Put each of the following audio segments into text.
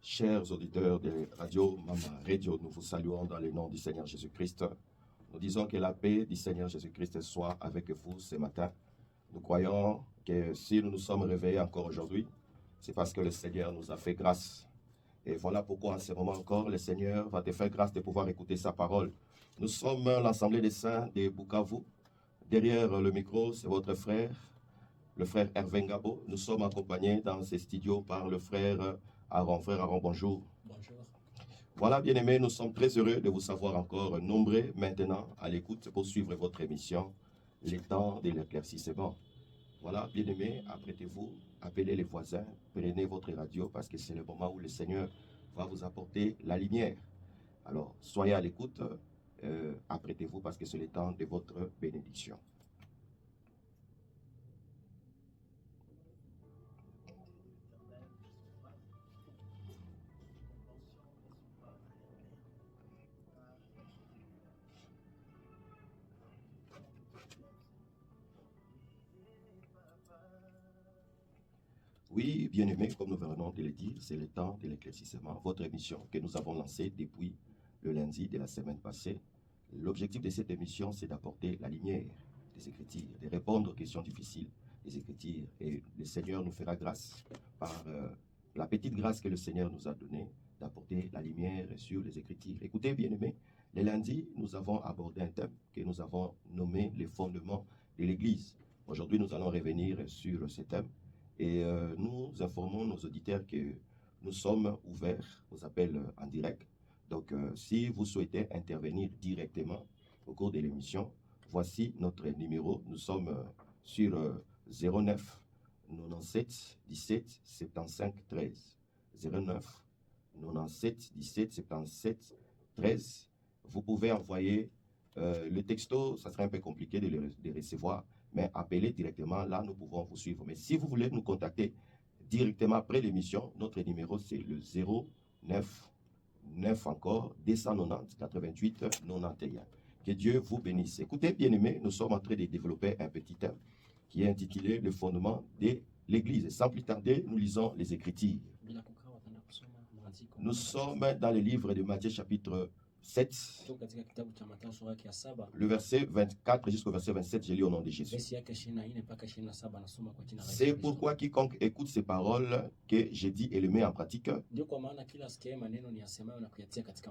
Chers auditeurs de Radio Mama Radio, nous vous saluons dans le nom du Seigneur Jésus-Christ. Nous disons que la paix du Seigneur Jésus-Christ soit avec vous ce matin. Nous croyons que si nous nous sommes réveillés encore aujourd'hui, c'est parce que le Seigneur nous a fait grâce. Et voilà pourquoi en ce moment encore, le Seigneur va te faire grâce de pouvoir écouter sa parole. Nous sommes l'Assemblée des Saints de Bukavu. Derrière le micro, c'est votre frère, le frère Hervé Ngabo. Nous sommes accompagnés dans ces studios par le frère Aaron. Frère Aaron, bonjour. Bonjour. Voilà, bien-aimés, nous sommes très heureux de vous savoir encore nombreux maintenant à l'écoute pour suivre votre émission, Les temps de l'éclaircissement. Voilà, bien-aimés, apprêtez-vous, appelez les voisins, prenez votre radio parce que c'est le moment où le Seigneur va vous apporter la lumière. Alors, soyez à l'écoute, apprêtez-vous parce que c'est le temps de votre bénédiction. Oui, bien-aimés, comme nous venons de le dire, c'est le temps de l'éclaircissement, votre émission que nous avons lancée depuis le lundi de la semaine passée. L'objectif de cette émission, c'est d'apporter la lumière des Écritures, de répondre aux questions difficiles des Écritures. Et le Seigneur nous fera grâce par la petite grâce que le Seigneur nous a donnée d'apporter la lumière sur les Écritures. Écoutez, bien-aimés, le lundi, nous avons abordé un thème que nous avons nommé les fondements de l'Église. Aujourd'hui, nous allons revenir sur ce thème. Et nous informons nos auditeurs que nous sommes ouverts aux appels en direct. Donc, si vous souhaitez intervenir directement au cours de l'émission, voici notre numéro. Nous sommes sur 09 97 17 75 13. 09 97 17 77 13. Vous pouvez envoyer le texto, ça serait un peu compliqué de le recevoir. Mais appelez directement, là nous pouvons vous suivre. Mais si vous voulez nous contacter directement après l'émission, notre numéro c'est le 09 9 encore 290 88 91. Que Dieu vous bénisse. Écoutez, bien-aimés, nous sommes en train de développer un petit thème qui est intitulé le fondement de l'Église. Et sans plus tarder, nous lisons les Écritures. Nous sommes dans le livre de Matthieu chapitre 7, le verset 24 jusqu'au verset 27, je lis au nom de Jésus. C'est pourquoi quiconque écoute ces paroles que j'ai dit et les met en pratique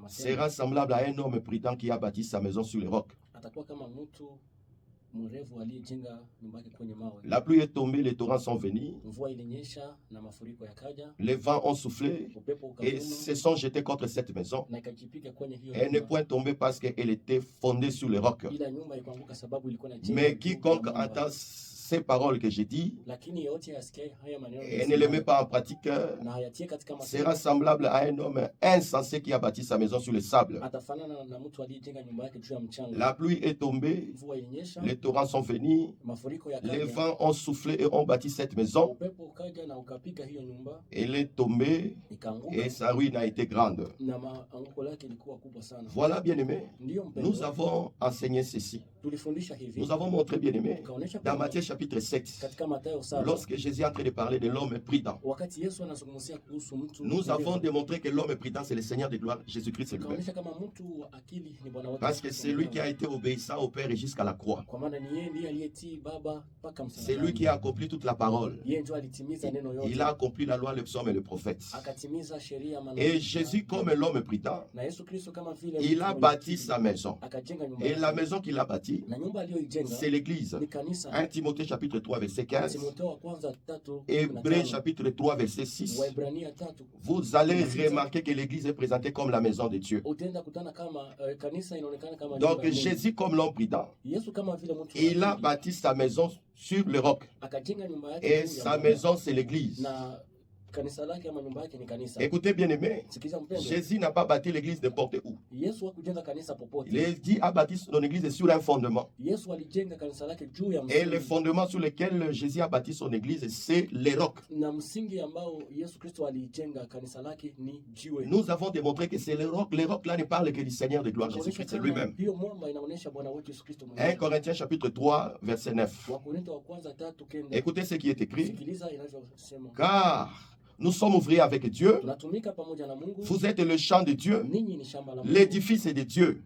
sera semblable à un homme prudent qui a bâti sa maison sur les rocs. La pluie est tombée, les torrents sont venus, les vents ont soufflé et se sont jetés contre cette maison. Elle n'est point tombée parce qu'elle était fondée sur les rocs. Mais quiconque entend ces paroles que j'ai dit et ne les met pas en pratique sera semblable à un homme insensé qui a bâti sa maison sur le sable. La pluie est tombée, les torrents sont venus, les vents ont soufflé et ont bâti cette maison. Elle est tombée et sa ruine a été grande. Voilà, bien-aimés, nous avons enseigné ceci. Nous avons montré, bien-aimés, dans Matthieu chapitre 7, lorsque Jésus est en train de parler de l'homme prudent, nous avons démontré que l'homme prudent, c'est le Seigneur de gloire, Jésus-Christ lui-même. Parce que c'est lui qui a été obéissant au Père et jusqu'à la croix. C'est lui qui a accompli toute la parole. Il a accompli la loi, le psaume et le prophète. Et Jésus, comme l'homme prudent, il a bâti sa maison. Et la maison qu'il a bâtie, c'est l'église. 1 Timothée chapitre 3 verset 15, Hébreux chapitre 3 verset 6. Vous allez remarquer que l'église est présentée comme la maison de Dieu. Donc Jésus, comme l'homme prudent, il a bâti sa maison sur le roc. Et sa maison, c'est l'église. Écoutez, bien aimé, Jésus n'a pas bâti l'église n'importe où. Il a bâti son église sur un fondement. Et le fondement sur lequel Jésus a bâti son église, c'est les rocs. Nous avons démontré que c'est les rocs. Les rocs là ne parlent que du Seigneur de gloire, Jésus-Christ lui-même. 1 Corinthiens chapitre 3, verset 9. Écoutez ce qui est écrit. Car Nous sommes ouvriers avec Dieu. tunatumika pamoja na Mungu. Vous êtes le champ de Dieu. Ninyi ni shamba la Mungu. L'édifice est de Dieu.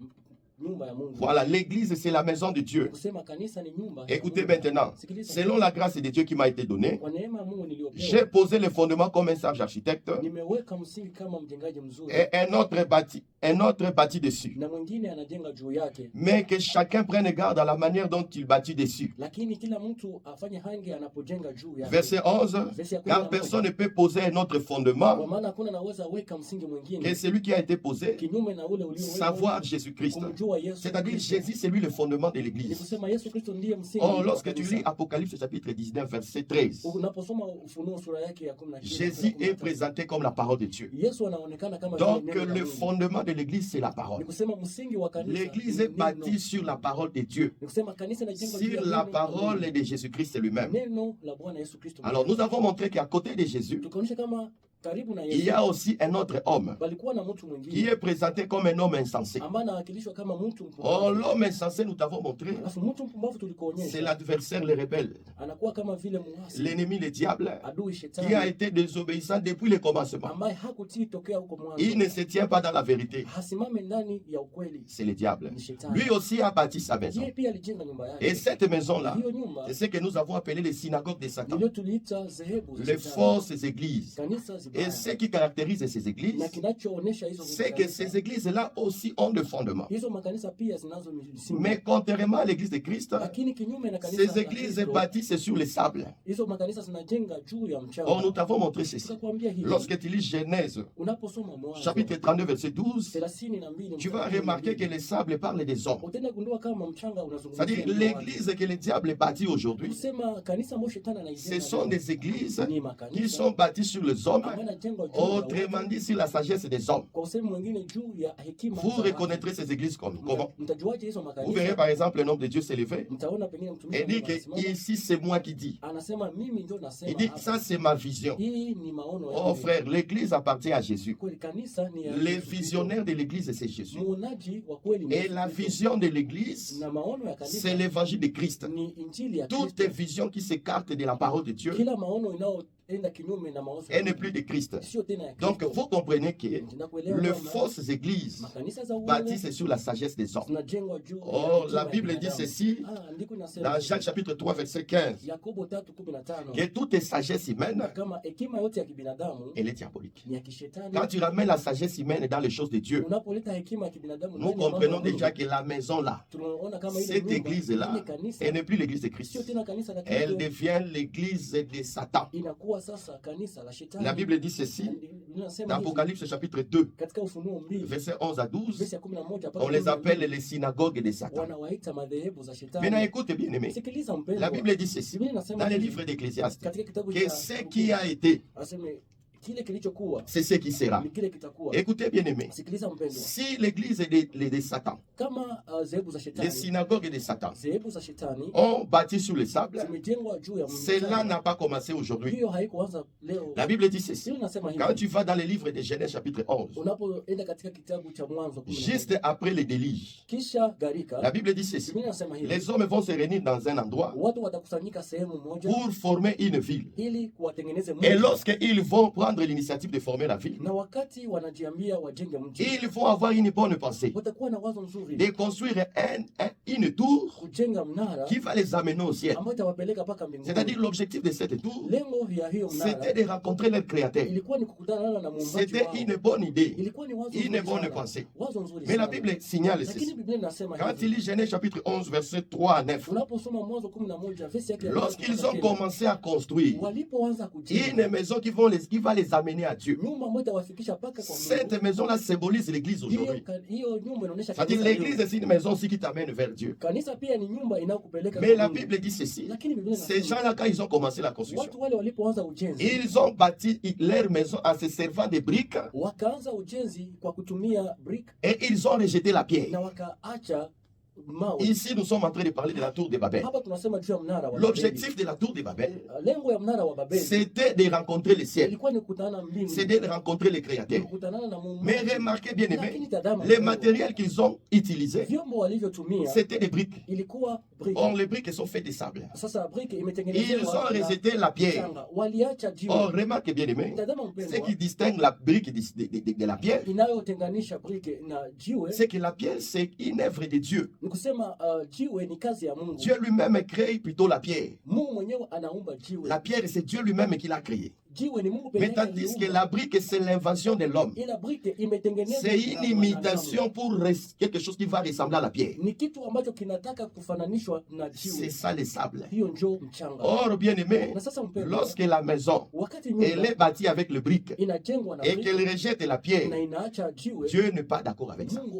Nyumba ya Mungu. Voilà, l'église, c'est la maison de Dieu. Kusema kanisa ni nyumba ya Écoutez Mungu. maintenant, Sikiliza. selon la grâce de Dieu qui m'a été donnée, Kwa neema ya Mungu niliyopewa, j'ai posé les fondements comme un sage architecte nimeweka msingi kama mjengaji mzuri, et un autre bâti dessus. na mwingine anajenga juu yake, Mais que chacun prenne garde à la manière dont il bâtit dessus. lakini kila mtu afanye hange anapojenga juu yake. Verset 11, Verset ya car 11. personne ne peut poser un autre Kwa fondement maana hakuna anaweza weka msingi que mwingine celui qui a été posé, kinyume na ule uliowekwa, savoir Jésus-Christ. kumjua Yesu C'est-à-dire Kristo. Jésus, c'est lui le fondement de Ni l'église. kusema Yesu Kristo ndiye msingi Or, wa lorsque tu kanisa. lis Apocalypse chapitre 19, verset 13, Unaposoma Ufunuo sura yake ya 19, Jésus est présenté comme la parole de Dieu. Yesu anaonekana kama vile Donc, neno la le Mungu. fondement de l'église, c'est la Ni parole. kusema msingi wa kanisa L'église ni est neno. bâtie sur la parole de Dieu, Ni kusema kanisa inajengwa juu ya sur neno la la parole Mungu. de Jésus-Christ lui-même. Neno la Bwana Yesu Kristo. Alors, nous avons montré qu'à côté de Jésus, Tukaonyesha kama karibu na il Yesu y a aussi un autre homme balikuwa na mtu qui mwingine est présenté comme un homme insensé. ambaye anawakilishwa kama mtu Or, mpumbavu. l'homme insensé, nous t'avons montré, Alafu mtu mpumbavu c'est tulikuonyesha l'adversaire, le rebelle, anakuwa kama vile muasi, l'ennemi, le diable, adui qui a shetani, été désobéissant depuis le commencement. ambaye hakutii tokea huko Il mwanzo, ne se tient pas dans la vérité. hasimame ndani ya ukweli. C'est le diable. Ni shetani. Lui aussi a bâti sa maison. Yeye pia alijenga nyumba Et yake. cette maison-là, Hiyo nyumba c'est ce que nous avons appelé les synagogues de Satan, ndio tuliita zehebu za les shetani. fausses églises. Kanisa Et zibaya. ce qui caractérise ces églises, Na kinachoonesha hizo c'est que ces églises-là aussi ont de fondements. hizo makanisa pia zinazo misingi. Mais contrairement à l'église de Christ, Lakini kinyume na kanisa ces la églises Kristo, bâtissent sur le sable. hizo makanisa zinajenga juu ya Or, mchanga. nous t'avons montré ceci. Tukakwambia hivi, Lorsque tu lis Genèse, unaposoma Mwanzo chapitre 32, verset 12, 32 tu vas remarquer que le sable parle des hommes. utaenda gundua kama mchanga unazungumzia C'est-à-dire, neno watu. l'église que le diable bâtit aujourd'hui, Kusema kanisa ambayo shetani ce anaijenga sont leo des églises ni qui makanisa sont bâties sur les hommes, ambayo yanajengwa juu ya autrement watu. dit sur la sagesse des hommes. Kwa usemi mwingine juu ya hekima Vous za watu. reconnaîtrez ces églises comment? Mtajuaje hizo Vous verrez makanisa? par exemple le nom de Dieu s'élever Mtaona pengine mtumishi et wa dit Mungu que anasimama, ici c'est moi qui dis. anasema mimi ndio Il nasema dit hapa. ça c'est ma vision. Hii ni maono Oh yangu. frère, l'église appartient à Jésus. Kweli kanisa ni ya Le Yesu Kristo. visionnaire de l'église c'est Jésus. Muonaji wa kweli ni Et Yesu la Kristo. vision de l'église Na maono ya c'est kanisa l'évangile de Christ. ni injili ya Toute Kristo. vision qui s'écarte de la parole de Dieu, Kila maono inayoenda kinyume na maono elle n'est plus de Christ. sio tena ya Donc Kristo. vous comprenez que Tunakuelewa les kwamba fausses églises makanisa za uongo bâtissent sur la sagesse des hommes. zinajengwa juu ya Or, hekima la ya Bible dit binadamu. ceci Andiko inasema dans Jacques chapitre 3 verset 15, Yakobo 3:15 que toute sagesse humaine, kama hekima yote ya kibinadamu elle est diabolique. ni ya kishetani. Quand tu ramènes la sagesse humaine dans les choses de Dieu, Unapoleta hekima ya kibinadamu nous ndani ya mambo comprenons ya Mungu, déjà que la maison là, tunaona kama ile cette nyumba, église-là, ile kanisa elle n'est plus l'église de sio Christ. tena kanisa la Elle Kristo, devient l'église de Satan. inakuwa sasa kanisa la shetani. La Bible dit ceci Inasema dans hivi, Apocalypse chapitre 2, katika Ufunuo 2 versets 11 à 12, verse ya 11 mpaka on les 12, appelle les synagogues de Satan. wanawaita madhehebu za Maintenant shetani. écoute bien aimé, Sikiliza mpendwa, la Bible dit ceci Biblia inasema dans les hivi, livres d'Ecclésiaste, katika kitabu que cha ce qui a été, aseme kile kilichokuwa c'est ce qui sera. ni kile kitakuwa. Écoutez bien aimé, Sikiliza mpendwa, si l'église de Satan, kama zehebu za les shetani, synagogues de Satan zehebu za shetani ont bâti sur le sable, zimejengwa juu ya cela mchanga, n'a pas commencé aujourd'hui. hiyo haikuanza leo. La Bible dit ceci. Biblia inasema Quand hivi, tu vas dans les livres de Genèse chapitre 11, unapoenda katika kitabu cha Mwanzo 11, juste après le déluge, kisha la gharika, Bible dit ceci. Biblia inasema hivi, Les hommes vont se réunir dans un endroit watu watakusanyika sehemu moja pour former une ville. ili watengeneze Et mji, lorsqu'ils vont prendre l'initiative de former la ville, na wakati wanajiambia wajenge mji, ils vont avoir une bonne pensée watakuwa na wazo nzuri de construire une tour kujenga mnara qui va les amener au ciel. ambayo itawapeleka mpaka mbinguni. C'est-à-dire l'objectif de cette tour, Lengo ya hiyo c'était mnara de rencontrer leur créateur. ilikuwa ni kukutana na muumbaji C'était wao. une bonne idée, Ilikuwa ni wazo une nzuri bonne sana. pensée. Wazo nzuri Mais la sana. Bible signale Lakini ceci. Biblia inasema Quand hivi, il lit Genèse chapitre 11, verset 3 à 9, unaposoma Mwanzo 11 verse yake ya lorsqu'ils tatu ont mpaka commencé à construire kenda, walipoanza une kujenga maison qui va les amener à Dieu, nyumba ambayo itawafikisha mpaka kwa Mungu. cette maison-là symbolise l'église Hiyo aujourd'hui. hiyo nyumba inaonyesha C'est-à-dire kanisa leo. l'église, c'est une maison aussi qui t'amène vers Dieu. Kanisa pia ni nyumba inayokupeleka Mais kwa la Mungu. Bible dit ceci. Lakini Biblia Ces inasema gens-là, quand ils ont commencé la construction, watu wale walipoanza ujenzi ils ont bâti leur maison en se servant de briques wakaanza ujenzi kwa kutumia brick et ils ont rejeté la pierre. na wakaacha mawe. Ici, nous sommes en train de parler de la tour de Babel. Hapa tunasema juu ya mnara wa Babeli. L'objectif de la tour de Babel, Lengo ya mnara wa Babeli c'était de rencontrer le ciel. ilikuwa ni kukutana na mbingu. C'était de rencontrer le Créateur. Kukutana na Mungu. Mais remarquez bien aimé, Lakini tazama, les matériels qu'ils ont utilisés, vyombo walivyotumia c'était des briques. ilikuwa brick. Or, les briques sont faites de sable. Sasa brick Ils imetengenezwa ont rejeté la pierre. mchanga. Waliacha jiwe. Or, remarquez bien aimé, Tazama ce mpendwa, qui distingue la brique de la pierre, inayotenganisha brick na jiwe c'est que la pierre, c'est une œuvre de Dieu. ni kusema jiwe ni kazi ya Mungu. Dieu lui-même crée plutôt la pierre. Mungu mwenyewe anaumba jiwe. La pierre, c'est Dieu lui-même qui l'a créée. Jiwe ni Mungu Mais pekee tandis que aliumba. la brique, c'est l'invention de l'homme. Ila brick imetengenezwa C'est na une mwanadamu. imitation pour quelque chose qui va ressembler à la pierre. Ni kitu ambacho kinataka kufananishwa na C'est jiwe. ça le sable. Hiyo njo mchanga. Or, bien aimé, Na sasa mpendwa, lorsque la maison, wakati elle nyumba est bâtie avec le brique inajengwa na et brick qu'elle rejette la pierre, na inaacha jiwe, Dieu n'est pas d'accord avec ça. Mungu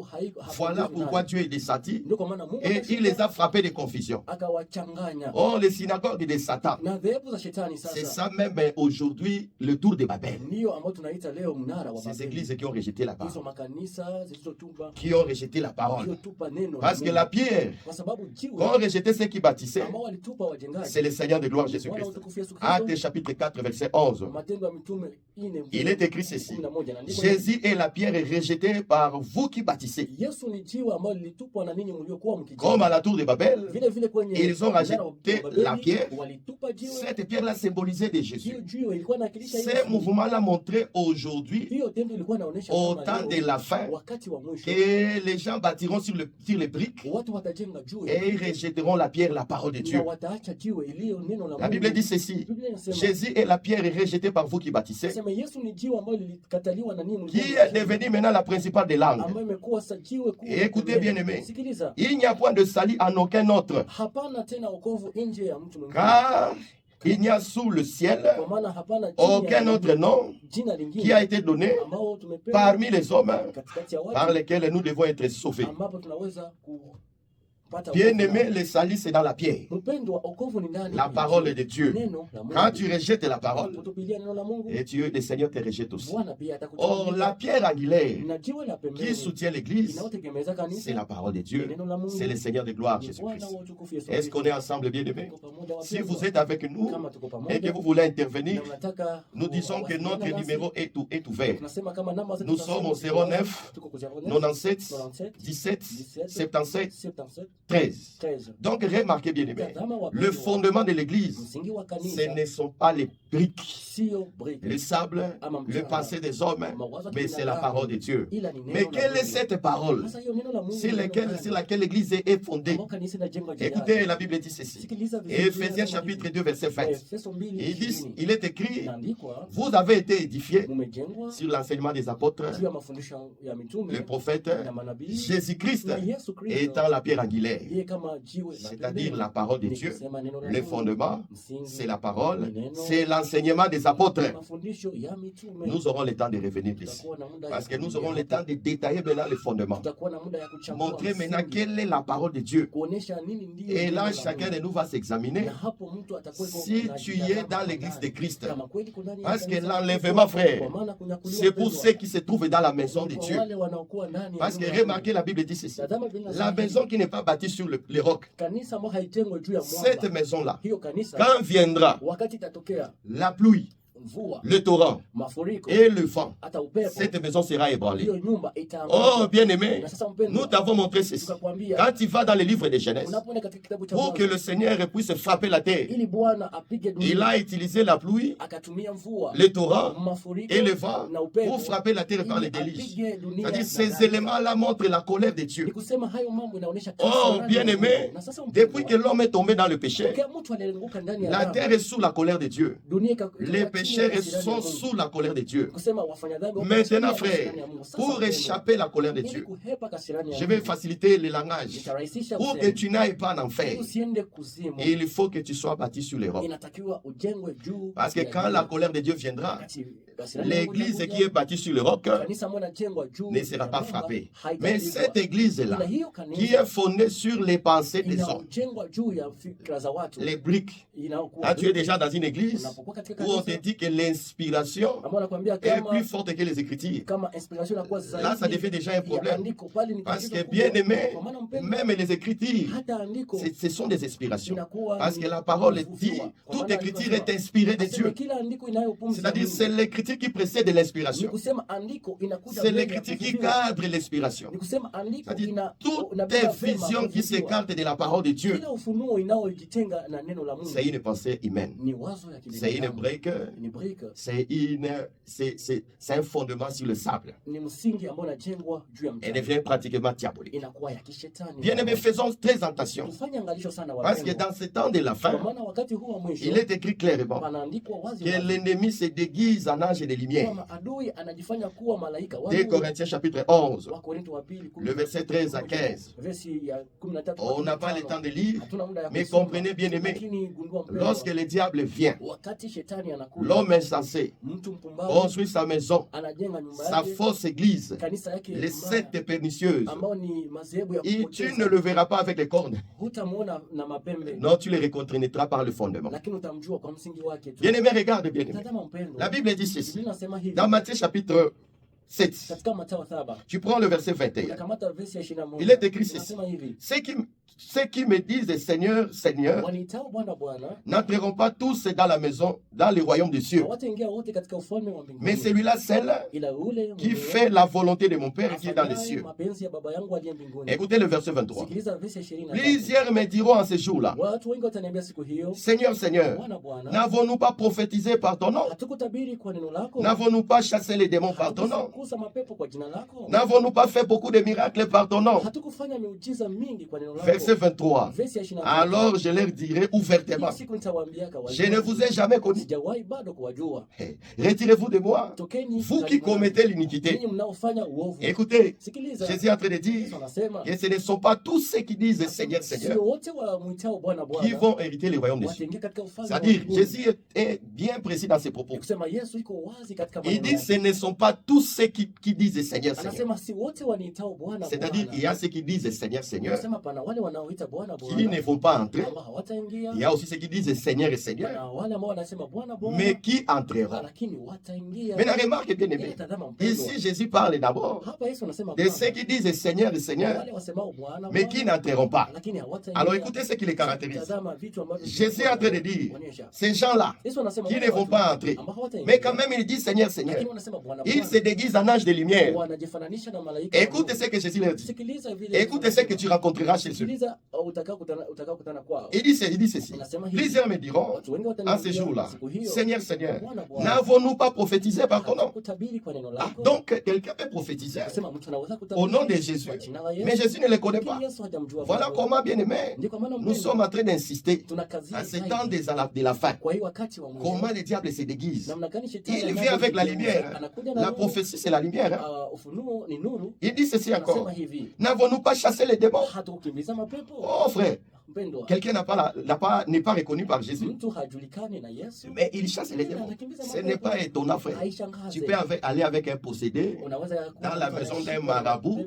Voilà pourquoi Dieu est descendu ndio kwa maana Mungu et il les a frappés de confusion. akawachanganya Or, les synagogues de Satan, na dhehebu za shetani. c'est Sasa ça même aujourd'hui le tour de Babel. ndiyo ambayo tunaita leo mnara wa Ces Babeli. églises qui ont rejeté la Hizo parole, makanisa zilizotupa qui ont rejeté la parole. zilizotupa neno la Parce que Mungu. la pierre, Kwa sababu jiwe quand on rejetait ceux qui bâtissaient, ambao walitupa wajengaji c'est le Seigneur de gloire Bwana Jésus-Christ. utukufu Yesu Actes Kristo. chapitre 4, verset 11. Matendo ya Mitume 4 Il est écrit ceci. 11 inaandikwa, Jésus est la pierre rejetée par vous qui bâtissez. Yesu ni jiwe ambalo lilitupwa na ninyi mliokuwa Comme mkijenga. à la tour de Babel, Vile vile kwenye ils ont mnara wa rajouté Babeli, la pierre. walitupa jiwe. Cette pierre-là symbolisait de Hiyo Jésus. jiwe ilikuwa inawakilisha Ces Yesu. mouvements-là montraient aujourd'hui, Hiyo tendo ilikuwa inaonyesha au kama temps leo, de la fin, wakati wa mwisho que les gens bâtiront sur les briques watu watajenga jiwe et ils rejetteront la pierre, la parole de na Dieu. wataacha jiwe iliyo neno la La Mungu. Bible dit ceci. Biblia inasema, Jésus est la pierre rejetée par vous qui bâtissez, inasema Yesu ni jiwe ambalo lilikataliwa na ninyi qui mliokuwa est devenue maintenant la principale des langues. ambayo imekuwa sasa jiwe kuu. Et écoutez bien aimé, Sikiliza, il n'y a point de salut en aucun autre, hapana tena wokovu nje ya mtu mwingine. car il n'y a sous le ciel Kwa maana hapana chini aucun ya autre nom jina qui lingine a été donné ambao tumepewa parmi les hommes katikati ya par watu lesquels nous devons être sauvés. ambapo tunaweza kupata Bien wokovu. aimé, le salut c'est dans la pierre, Mpendwa, wokovu ni ndani la ya parole de Dieu. neno la Mungu. Quand tu rejettes la parole, Kutupilia neno la Mungu, et Dieu, le Seigneur te rejette aussi. Bwana pia Or, la atakutupilia. pierre angulaire Na jiwe la qui pembeni soutient l'Église, inayotegemeza kanisa c'est la parole de ni Dieu. neno la Mungu. C'est le Seigneur de gloire, Ni Jésus-Christ. Bwana wa utukufu Yesu Est-ce Kristo. qu'on est ensemble, bien aimés? Tuko pamoja Si wapendwa. vous êtes avec nous Kama tuko et pamoja, que vous voulez na intervenir, mnataka nous disons que notre kuwasiliana nasi, numéro est ouvert. tunasema kama namba zetu Nous za sommes au simu 09 tuko ku 09 97 97 17 77 77 13. 13. Donc remarquez bien aimés, Tazama le wapendwa, fondement de l'Église, msingi wa ce kanisa ne sont pas les briques, sio brick, le sable, ama le mchanga, passé des hommes, mawazo ya mais c'est la kibinadamu, parole de Dieu. ila ni neno Mais la quelle est Mungu. cette parole Sasa hiyo neno la Mungu sur ni neno laquelle gani? l'Église est fondée? Ambao kanisa inajengwa juu Écoutez, yake. la Bible dit ceci. Sikiliza vizuri, Éphésiens Biblia chapitre inasema 2, verset hivi. 20. Efeso 2:20. Il dit, il est écrit, Inaandikwa, vous avez été édifiés mumejengwa sur l'enseignement des apôtres, juu ya mafundisho ya mitume le prophète, na manabii, Jésus-Christ na Yesu Kristo étant la pierre angulaire, yeye kama jiwe la c'est-à-dire pembeni. la parole de Ni Dieu. kusema neno la Le Mungu, fondement, msingi, c'est la parole, ni neno, c'est l'enseignement des apôtres. mafundisho ya mitume. Nous aurons le temps de revenir ici. Tutakuwa na muda ya Parce que nous kurudia aurons le hapo. temps de détailler maintenant les fondements. Tutakuwa na muda ya kuchambua Montrer maintenant msingi, quelle est la parole de Dieu. kuonesha nini ndiyo Et neno là, la chacun Mungu. de nous va s'examiner Na hapo mtu atakuwa yuko si na tu jitazama es dans l'église de ndani. Christ. Kama kweli uko ndani ya Parce que kanisa la l'enlèvement, Kristo, frère, kwa maana kunyakuliwa c'est pour mpendwa, ceux qui se trouvent dans la maison de kwa Dieu. wale wanaokuwa ndani ya Parce que nyumba ya remarquez, la Bible dit ceci. Tazama Biblia La inasema maison hivi, qui n'est pas bâtie sur les rocs, kanisa ambalo haijengwa juu ya cette mwamba, maison-là, hiyo kanisa quand viendra wakati itatokea la pluie, mvua, le torrent mafuriko, et le vent, hata upepo, cette maison sera ébranlée. hiyo nyumba Oh, itaanguka. bien-aimé, Na sasa nous mpendwa, t'avons montré ceci. tukakwambia Quand tu vas dans les livres de Genèse, unapoenda katika kitabu cha pour que Mwanzo, le Seigneur puisse frapper la terre, ili Bwana apige il dunia, a utilisé la pluie, akatumia mvua, le torrent mafuriko et le vent na upepo pour frapper la terre par ili les déluges. apige dunia C'est-à-dire na ces gharika. éléments-là montrent la colère de Ni Dieu. kusema hayo mambo inaonyesha Oh, kasirani ya bien-aimé, Mungu. Na sasa depuis que mpendwa, l'homme est tombé dans le péché, tokea mtu alianguka ndani ya la dhambi, terre est sous la colère de Dieu. dunia Les pécheurs sont sous la colère de Dieu. kusema wafanya dhambi wako Maintenant, chini ya frère, kasirani ya Mungu. Sasa pour mpendwa, échapper à la colère de ili Dieu, kuhepa kasirani ya je vais Mungu, faciliter le langage nitarahisisha pour que kusema, tu n'ailles pas en enfer. ili usiende kuzimu, Il faut que tu sois bâti sur les rocs. inatakiwa ujengwe juu Parce que ya quand jiwe. la colère de Dieu viendra, Wakati kasirani ya Mungu l'église inakuja, qui est bâtie sur le roc kanisa ambalo linajengwa juu ne sera ya pas mwamba, frappée. haitalipwa. Mais cette église-là, Ila hiyo qui kanisa est fondée sur les pensées des hommes, inayojengwa juu ya fikra za watu, les briques. inayokuwa Quand tu es déjà dans une église unapokuwa katika où on kanisa te dit que l'inspiration ambao anakuambia est plus kama forte que les Écritures, kama inspiration inakuwa zaidi là, ça devient déjà un ya problème. andiko, pale ni Parce que, tatizo bien kubwa. aimé, Kwa maana mpendwa, même les Écritures, hata andiko ce sont des inspirations. inakuwa Parce ni que la parole dit, kuvuviwa. Kwa toute maana écriture alivyosema, est inspirée de aseme Dieu. kila andiko inayo pumzi ya C'est-à-dire, Mungu. c'est l'écriture qui précède Ni l'inspiration. kusema andiko inakuja C'est mbele ya l'écriture qui kuvuviwa. cadre l'inspiration. Ni kusema andiko C'est-à-dire, toute inabeba vema vision qui kuvuviwa. s'écarte de la parole de Dieu, Kila ufunuo inaojitenga na neno la Mungu c'est une pensée humaine. ni wazo ya C'est une kibinadamu, brique, ni brick, c'est un fondement sur le sable. ni msingi ambao unajengwa juu ya Elle mchanga, devient pratiquement diabolique. inakuwa ya kishetani. Bien aimés, faisons très attention. Tufanye angalisho sana Parce que wapendwa, dans ce temps de la kwa fin, maana wakati huu wa mwisho il est écrit clairement panaandikwa wazi que wazi l'ennemi se déguise en ange de lumière. kwamba adui anajifanya kuwa malaika. 2 Corinthiens chapitre 11, Wakorintho wa pili le verset 13 à 15. versi ya 13 On n'a pas le temps de lire, hatuna muda ya mais kusoma, comprenez bien aimé, lakini gundua mpendwa, lorsque le diable vient, wakati shetani anakuja, l'homme insensé mtu mpumbavu construit sa maison, anajenga nyumba sa yake, fausse église, kanisa yake les mbaya, sectes pernicieuses, ambao ni madhehebu ya et tu kupoteza. ne le verras pas avec les cornes. Hutamuona na mapembe, Non, tu le reconnaîtras par le fondement. lakini utamjua kwa msingi wake tu. Bien aimé, regarde bien aimé. Tazama mpendwa, La Bible dit ceci. Biblia inasema hivi Dans Matthieu chapitre 7, katika Mathayo 7, tu prends le verset 21. unakamata versi ya 21. Il est écrit ceci. Inasema hivi, Ceux qui me disent Seigneur, Seigneur, waniitao Bwana Bwana, n'entreront pas tous dans la maison, dans le royaume des cieux. hawataingia wote katika ufalme wa mbinguni, Mais celui-là, celle ila ule qui mwenye fait la volonté de mon Père qui est dans les afanyaye cieux. mapenzi ya baba yangu aliye mbinguni. Écoutez le verset 23. Sikiliza versi ya 23. Plusieurs me diront en ce jour-là, Watu wengi wataniambia siku hiyo, Seigneur, Seigneur, Bwana Bwana, n'avons-nous pas prophétisé par ton nom? hatukutabiri kwa neno lako? N'avons-nous pas chassé les démons par ton nom? Hatukufukuza mapepo kwa jina lako? N'avons-nous pas fait beaucoup de miracles par ton nom? Hatukufanya miujiza mingi kwa neno lako? Verset 23. Versi ya 23. Alors je leur dirai ouvertement, Hiyo siku nitawaambia je ne vous ai jamais connu. sijawahi bado kuwajua. Hey, retirez-vous de moi, Tokeni vous qui karibu commettez nami, l'iniquité. ninyi mnaofanya uovu. Écoutez, Sikiliza, Jésus est en train de dire Yesu anasema que ce ne sont pas tous ceux qui disent Seigneur, Seigneur, sio wote wamwitao Bwana qui Bwana vont hériter le royaume des cieux. wataingia katika ufalme wa C'est-à-dire, mbinguni. Jésus est bien précis dans ses propos. Ni kusema Yesu iko wazi katika Il maneno dit yake. ce ne sont pas tous ceux qui disent Seigneur, Seigneur. Anasema si wote waniitao Bwana C'est-à-dire, il y Bwana. a ceux qui disent Seigneur, Seigneur, Anasema pana wale wanaoita Bwana qui Bwana ne vont pas entrer. ambao hawataingia. Il y a aussi ceux qui disent Seigneur et Pana Seigneur, wale ambao wanasema Bwana Bwana mais qui entreront. lakini wataingia. Maintenant, remarque bien aimé, Ila tazama mpendwa, ici Jésus parle d'abord hapa Yesu anasema de ceux qui disent Seigneur et Seigneur, wale wasemao Bwana mais Bwana, qui n'entreront pas. lakini hawataingia. Alors écoutez ce qui les caractérise. Tazama vitu ambavyo Jésus est en train de dire, kuonyesha. ces gens-là Yesu anasema qui wale ne vont watu pas entrer, ambao hawataingia, mais quand même ils disent Seigneur, Seigneur, lakini wanasema Bwana ils Bwana, se déguisent en ange de lumière. wanajifananisha na malaika wa Écoute Mungu. ce que Jésus leur dit. Sikiliza vile Écoute ce que tu rencontreras chez eux. sikiliza utakakutana kwao. Il dit ceci. Anasema hivi, Plusieurs me diront watu wengi en ce wataniambia jour-là, siku hiyo, Seigneur, Seigneur, Bwana Bwana, n'avons-nous pas prophétisé par ton nom? hatukutabiri kwa neno Ah, lako? donc quelqu'un peut prophétiser Anasema mtu anaweza au kutabiri nom de Jésus, kwa jina la Yesu, mais Jésus ne le connaît pas. lakini Yesu hajamjua Voilà bado. comment, bien aimé, Ndio kwa maana nous mpendwa, sommes en train d'insister tunakazia à ce zaidi temps de la fin. kwa hii wakati wa mwisho. Comment le diable se déguise. Namna gani shetani Il vient avec la anavyojigeuza, lumière. anakuja na La nuru. prophétie, c'est la lumière. Hein. Ufunuo ni nuru. Il dit ceci Anasema encore. hivi, N'avons-nous pas chassé les démons? hatukukimbiza mapepo. Oh frère, Mpendwa, quelqu'un n'est pas reconnu par Jésus, mtu hajulikani na Yesu, mais il chasse les démons. Ce n'est pas étonnant, frère. haishangaze. Tu peux aller avec un possédé Unaweza dans la maison d'un marabout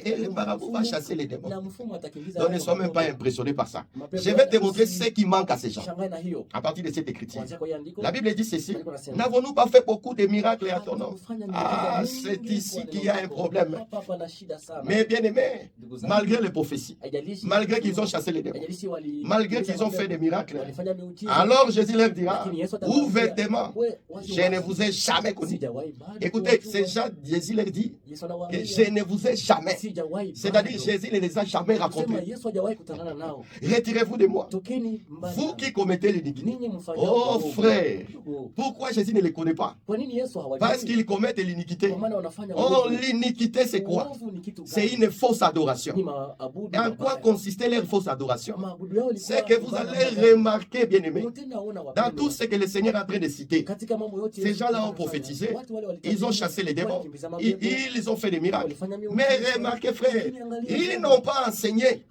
et le marabout va chasser les démons. na mfumo atakimbiza. Donc ne sois même pas impressionné par ça. Je vais te montrer ce qui manque à ces gens. Shangae na hiyo. À partir de cette écriture. Kuanzia kwa hii andiko, La Bible dit ceci. andiko nasema, N'avons-nous pas fait beaucoup de miracles à ton nom? hatukufanya Ah, miujiza c'est mingi ici kwa qu'il neno y a un lako. problème. Hapa pana shida sana. Mais bien aimé, Ndugu zangu, malgré les prophéties, haijalishi- malgré qu'ils ont chassé les démons, haijalishi wali- malgré qu'ils ont fait des miracles, walifanya miujiza, alors Jésus leur dira, lakini Yesu atawaambia, ouvertement, we, wazi je ne wazi, vous ai jamais connu. sijawahi bado Écoutez, kuwajua. ces gens, Jésus leur dit Yesu que anawaambia, je ne vous ai jamais. sijawahi C'est-à-dire, bado. Jésus ne les a jamais Kusema rencontrés. Yesu hajawahi kutanana nao. Retirez-vous de moi, Tokeni mbali vous nami. qui commettez l'iniquité. Ninyi mfanyao Oh uovu. frère, Oh. pourquoi Jésus ne les connaît pas? Kwa nini Yesu hawajui? Parce qu'ils commettent l'iniquité. Kwa maana wanafanya Oh, uovu. l'iniquité, c'est quoi? Uovu ni kitu C'est gani? une fausse adoration. Ni maabudu Et en quoi mabaya. consistait leur fausse adoration? Maabudu yao ilikuwa C'est que vous mabaya allez mabaya. remarquer, bien aimé, Mtaona dans wapendwa, tout ce que le Seigneur est en train de citer, katika mambo yote ces Yesu gens-là ont anafanya. prophétisé, Watu wale walitabiri, ils ont chassé les démons, walikimbiza mapepo, ils ont fait des miracles. walifanya miujiza. Mais remarquez, frère, Lakini angalia, ils n'ont pas enseigné.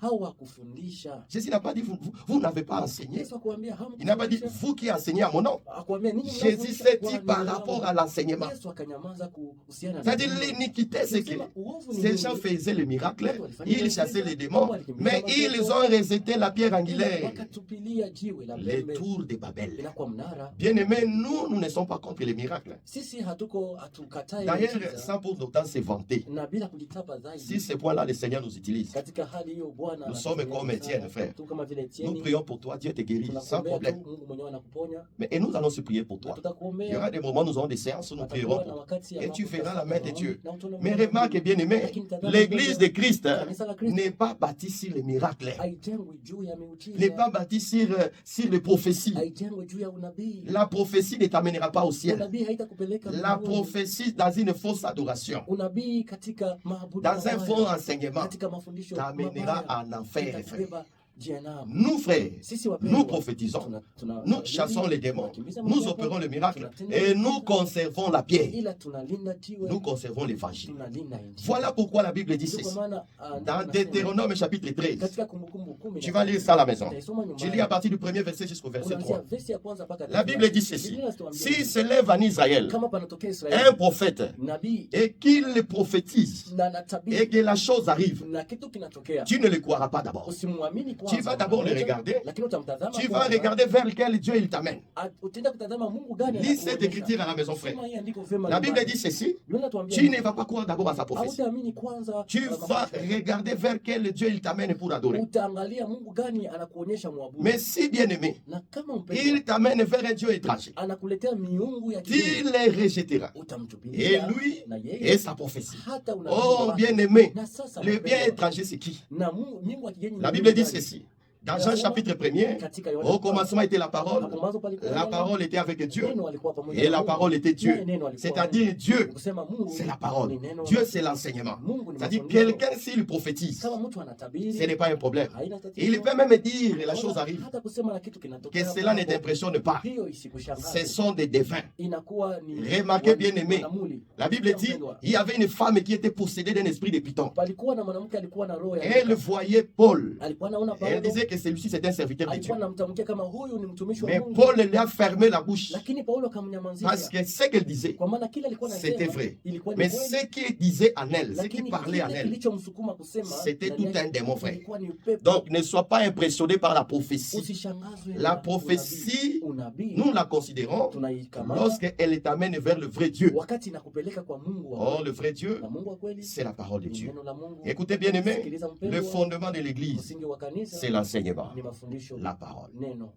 hawakufundisha. Jésus n'a pas dit, vous n'avez pas enseigné. Yesu akwambia Il n'a pas dit, vous qui enseignez à mon nom. akwambia ninyi Jésus mnafundisha s'est kwa dit par neno rapport langu. à l'enseignement. Yesu akanyamaza kuhusiana na C'est-à-dire, neno. l'iniquité, c'est que Kusema uovu ni ces nini? gens faisaient les miracles, Watu walifanya ils miujiza, chassaient les démons, walikimbiza mais mapepo, ils ont rejeté jeté la pierre angulaire, wakatupilia jiwe la les pembe tours de Babel. inakuwa mnara. Bien-aimés, nous ne sommes pas contre les miracles. Sisi hatukatai D'ailleurs, miujiza, sans pour autant se vanter, na bila kujitapa zaidi. si ce point-là, le Seigneur nous utilise, Katika hali hiyo Bwana nous sommes anatutumia comme sana. Étienne, frère. Tu kama vile Nous Etieni, prions pour toi, Dieu te guérit, sans tunakuombea problème. tu, Mungu mwenyewe anakuponya. Et nous allons aussi prier pour Na toi. Il y tutakuombea. aura des moments, nous aurons des séances où nous prierons Atakuwa na pour toi. wakati Et tu ambapo verras la main de Dieu. na utaona Mais Mungu. remarque, bien-aimé, Lakini tazama l'église de Christ kanisa la Kristo n'est pas bâtie sur les miracles, haijengwi juu ya miujiza, n'est pas bâtie sur les prophéties. haijengwi juu ya unabii. La prophétie ne t'amènera pas au ciel. Unabii haitakupeleka La mbinguni. prophétie dans une fausse adoration, Unabii katika maabudu dans un mabaya, faux enseignement, katika mafundisho t'amènera mabaya, en enfer, frère. itakubeba jehanamu. Nous, frères, Sisi nous wapendwa, prophétisons, tuna- nous chassons les démons, tunakimbiza nous mapepo, opérons le miracle tunatenda et nous miujiza, conservons la pierre, ila tunalinda jiwe, nous conservons l'évangile. tunalinda injili. Voilà pourquoi la Bible dit Ndio kwa ceci. maana, Dans nasema, Deutéronome chapitre 13, katika Kumbukumbu 10, tu vas lire ça à la maison. utaisoma Tu nyumbani. lis à partir du premier verset jusqu'au verset Unaanzia 3. verse ya kwanza mpaka La tatu. Bible dit ceci. Biblia inatuambia S'il se lève en Israël kama panatokea un Israeli prophète nabii et qu'il le prophétise na nabii et que la chose arrive, na kitu kinatokea, tu ne le croiras pas d'abord. usimwamini kwanza. Tu vas d'abord le Moja, regarder. lakini utamtazama Tu vas kwanza. regarder vers quel Dieu il t'amène. Utaenda kutazama Mungu gani Lis cette anakuonyesha. écriture à la maison, frère. Soma hii andiko vyema La Bible nyumbani. dit ceci. Biblia inatuambia Tu ne vas pas croire d'abord à sa prophétie. hautaamini kwanza, Tu vas mafundisho. regarder vers quel Dieu il t'amène pour adorer. Utaangalia Mungu gani anakuonyesha muabudu. Mais si bien aimé, Na kama mpendwa il t'amène vers un Dieu étranger, anakuletea miungu ya tu kigeni, les rejetteras. Et utamtupilia lui na yeye et sa prophétie. hata unabii Oh, wake. bien aimé, Na sasa le bien mpendwa, étranger c'est qui? na miungu ya kigeni La ni Bible dit gani? ceci. Dans Jean chapitre 1er, Katika Yohana au commencement était la parole, hapo mwanzo palikuwa la neno, parole était avec Dieu, neno alikuwa pamoja et na la Mungu, parole était Dieu. naye neno alikuwa C'est-à-dire Mungu. Dieu, Kusema Mungu c'est la parole. ni neno Dieu, la- c'est l'enseignement. Mungu ni C'est-à-dire mafundisho. quelqu'un s'il prophétise, Kama mtu anatabiri, ce n'est pas un problème. haina tatizo. Il peut même dire, et la chose arrive, Hata kusema na kitu que kinatokea cela ne hapo, t'impressionne pas. hiyo Ce isikushangaze. sont des devins. Inakuwa ni Remarquez bien aimé, wanamuli. la Bible dit, il y avait une femme qui était possédée d'un esprit de python. Palikuwa na mwanamke alikuwa na roho ya Elle nyoka. voyait Paul. Alikuwa anaona Elle Paulo, disait que celui-ci c'est un serviteur de Dieu. alikuwa anamtamkia kama huyu ni mtumishi wa Mais Mungu. Paul lui a fermé la bouche. Lakini Paulo akamnyamazia. Parce que ce qu'elle disait, Kwa maana kile alikuwa anasema c'était vrai. ilikuwa ni Mais kweli. ce qui disait en elle, ce qui Lakini parlait en kile elle, kilichomsukuma kusema c'était ndani tout yake un démon, frère. ilikuwa ni upepo. Donc ne sois pas impressionné par la prophétie. Usishangazwe La na prophétie, unabii. nous la considérons Tunaikamata lorsqu'elle t'amène vers le vrai Dieu. wakati inakupeleka kwa Mungu wa Or, kweli. le vrai Dieu, Na Mungu wa kweli c'est la parole de ni Dieu. neno la Mungu. Écoutez bien aimé, Sikiliza le mpendwa, fondement de l'église, msingi wa kanisa c'est l'enseignement, ni mafundisho, la parole. neno.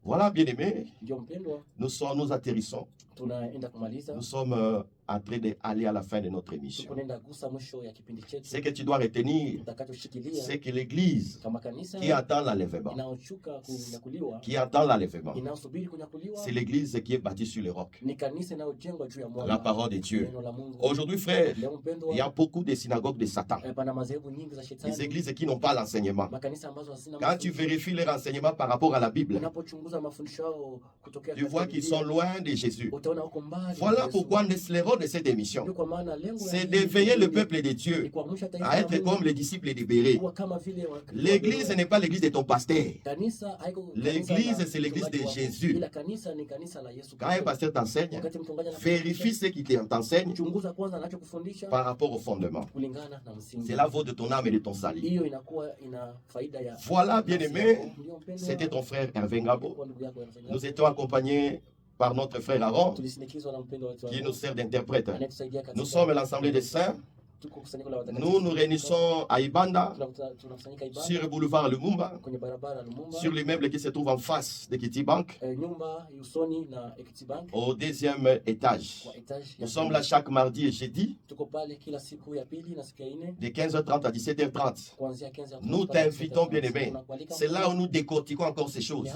Voilà bien aimé, Ndio mpendwa, nous atterrissons. tunaenda kumaliza. Nous sommes en train d'aller à la fin de notre émission. Tunaenda gusa mwisho ya kipindi Ce chetu. que tu dois retenir, Tutakachoshikilia c'est que l'église kama kanisa qui attend l'enlèvement, inaoshuka kunyakuliwa, qui attend l'enlèvement, inaosubiri kunyakuliwa, c'est l'église qui est bâtie sur le roc, ni kanisa inayojengwa juu ya la mwamba, parole de Dieu. neno la Mungu. Aujourd'hui, frère, Leo mpendwa, il y a beaucoup de synagogues de Satan, pana madhehebu nyingi za des shetani, églises qui n'ont pas l'enseignement. makanisa ambazo hazina Quand tu mafundisho. vérifies leur enseignement par rapport à la Bible, Unapochunguza mafundisho yao kutokea tu katika vois qu'ils Biblia, sont loin de Jésus. utaona wako mbali. Voilà na Yesu. pourquoi le rôle de cette émission, Ndio kwa maana lengo ya c'est hii d'éveiller le kipindi peuple de ni Dieu kuamsha taifa à la être Mungu comme les disciples de Béré. kuwa kama vile wa- L'église n'est pas l'église de ton pasteur. kanisa haiko L'église, kanisa la c'est l'église de mchungaji wako. Jésus. Ila kanisa ni kanisa la Yesu Quand un Kristo. pasteur t'enseigne, Wakati mchungaji vérifie ce qu'il t'enseigne chunguza kwanza anachokufundisha par rapport au fondement. kulingana na msingi. Cela vaut de ton âme et de ton salut. Hiyo inakuwa ina faida ya Voilà, nafsi bien-aimé, yako. Ndio mpendwa, c'était ton frère Hervé Ngabo. kwa ndugu yako Hervé Ngabo. Nous étions accompagnés par notre frère Aaron, Tulisindikizwa na mpendwa wetu qui Aaron, nous sert d'interprète. anayetusaidia katika- Nous sommes l'Assemblée des Saints. tuko kusanyiko la watakatifu. Nous nous réunissons à Ibanda, Tunakusanyika Ibada, sur le boulevard Lumumba, kwenye barabara ya Lumumba, sur l'immeuble qui se trouve en face de Kitty Bank, nyumba usoni na Equity Bank au deuxième étage. kwa etage. Nous sommes là chaque mardi et jeudi, Tuko pale kila siku ya pili na siku ya nne de 15h30 à 17h30. kuanzia 15 Nous t'invitons, bien-aimé. C'est là où nous décortiquons encore ces choses.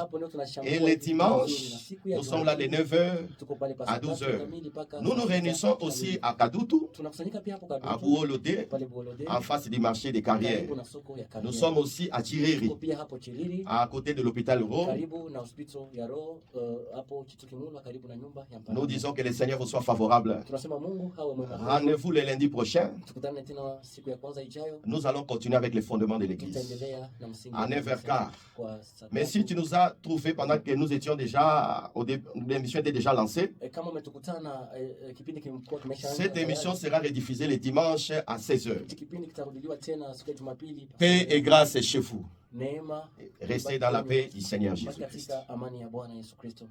Et les dimanches, nous sommes là de 9h à 12h. Nous nous réunissons aussi à Kadutu, tunakusanyika pia hapo à Kadutu, Bouolodé, pale Bolode, en face du marché des carrières. karibu na soko ya Kariere. Nous sommes aussi à Tireri, Tuko pia hapo Chiriri, à côté de l'hôpital Rome. karibu na hospital ya Roho, hapo Chitukimulwa, karibu na nyumba ya Mpana. Nous disons que le Seigneur vous soit favorable. Tunasema Mungu awe mwema. Rendez-vous le lundi prochain. Tukutane tena siku ya kwanza ijayo. Nous allons continuer avec les fondements de l'église. Tutaendelea na msingi À wa 9h15. kwa saa Mais si tatu. tu nous as trouvé pendant que nous étions déjà, l'émission était déjà lancée, Kama umetukutana kipindi kimekuwa kimeshaanza cette émission sera rediffusée le dimanche dimanche à 16h. Hiki kipindi kitarudiliwa tena siku ya Jumapili. Paix et grâce chez vous. Neema Restez dans la paix du Seigneur baki Jésus-Christ. katika amani ya Bwana Yesu Kristo.